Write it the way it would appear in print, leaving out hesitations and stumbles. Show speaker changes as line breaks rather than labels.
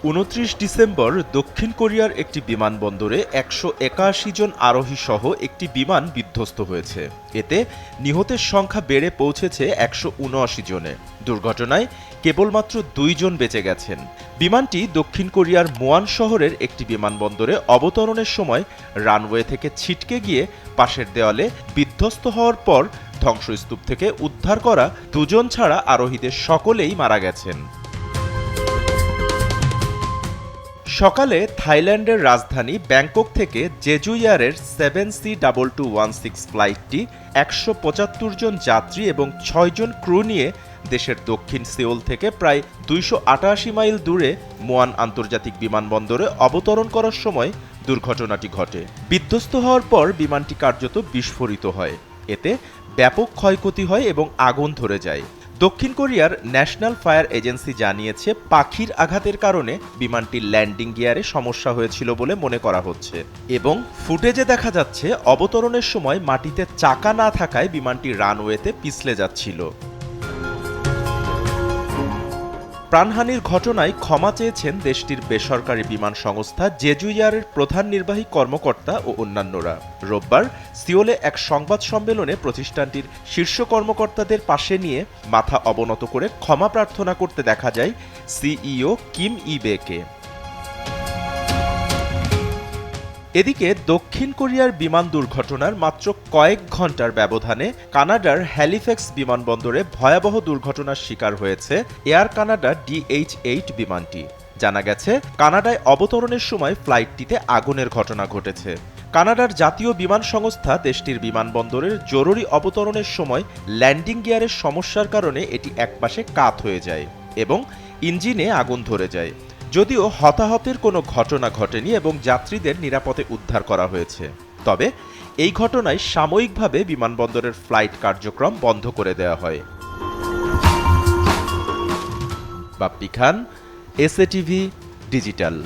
২৯ December দক্ষিণ কোরিয়ার একটি বিমানবন্দরে ১৮১ জন আরোহী সহ একটি বিমান বিধ্বস্ত হয়েছে। এতে নিহতের সংখ্যা বেড়ে পৌঁছেছে ১৭৯ জনে। দুর্ঘটনায় কেবলমাত্র ২ জন বেঁচে গেছেন। বিমানটি দক্ষিণ কোরিয়ার মোয়ান শহরের একটি বিমানবন্দরে অবতরণের সময় রানওয়ে থেকে ছিটকে গিয়ে পাশের দেওয়ালে বিধ্বস্ত হওয়ার পর ধ্বংসস্তূপ থেকে উদ্ধার করা ২ জন ছাড়া আরোহীদের সকলেই মারা গেছেন। সকালে থাইল্যান্ডের রাজধানী ব্যাংকক থেকে জেজু এয়ারের 7C2216 ফ্লাইটটি ১৭৫ জন যাত্রী এবং ৬ জন ক্রু নিয়ে দেশের দক্ষিণ সিওল থেকে প্রায় ২৮৮ মাইল দূরে মোয়ান আন্তর্জাতিক বিমানবন্দরে অবতরণ করার সময় দুর্ঘটনাটি ঘটে। বিধ্বস্ত হওয়ার পর বিমানটি কার্যত বিস্ফোরিত হয়। এতে ব্যাপক ক্ষয়ক্ষতি হয় এবং আগুন ধরে যায়। দক্ষিণ কোরিয়ার ন্যাশনাল ফায়ার এজেন্সি জানিয়েছে পাখির আঘাতের কারণে বিমানটির ল্যান্ডিং গিয়ারে সমস্যা হয়েছিল বলে মনে করা হচ্ছে এবং ফুটেজে দেখা যাচ্ছে অবতরণের সময় মাটিতে চাকা না থাকায় বিমানটি রানওয়েতে পিছলে যাচ্ছিল। প্রাণহানির ঘটনায় ক্ষমা চেয়েছেন দেশটির বেসরকারি বিমান সংস্থা জেজু এয়ারের প্রধান নির্বাহী কর্মকর্তা ও অন্যান্যরা। রোববার সিওলে এক সংবাদ সম্মেলনে প্রতিষ্ঠানটির শীর্ষ কর্মকর্তাদের পাশে নিয়ে মাথা অবনত করে ক্ষমা প্রার্থনা করতে দেখা যায় সিইও কিম ইবেকে। এদিকে দক্ষিণ কোরিয়ার বিমান দুর্ঘটনার মাত্র কয়েক ঘন্টার ব্যবধানে কানাডার হ্যালিফ্যাক্স বিমানবন্দরে ভয়াবহ দুর্ঘটনার শিকার হয়েছে এয়ার কানাডা DH-8 বিমানটি। জানা গেছে কানাডায় অবতরণের সময় ফ্লাইটটিতে আগুনের ঘটনা ঘটেছে। কানাডার জাতীয় বিমান সংস্থা দেশটির বিমানবন্দরের জরুরি অবতরণের সময় ল্যান্ডিং গিয়ারের সমস্যার কারণে এটি একপাশে কাত হয়ে যায় এবং ইঞ্জিনে আগুন ধরে যায়। যদিও হতাহতের কোনো ঘটনা ঘটেনি এবং যাত্রীদের নিরাপদে উদ্ধার করা হয়েছে, তবে এই ঘটনায় সাময়িকভাবে বিমানবন্দরের ফ্লাইট কার্যক্রম বন্ধ করে দেওয়া হয়। বাপ্পি খান, SA TV ডিজিটাল।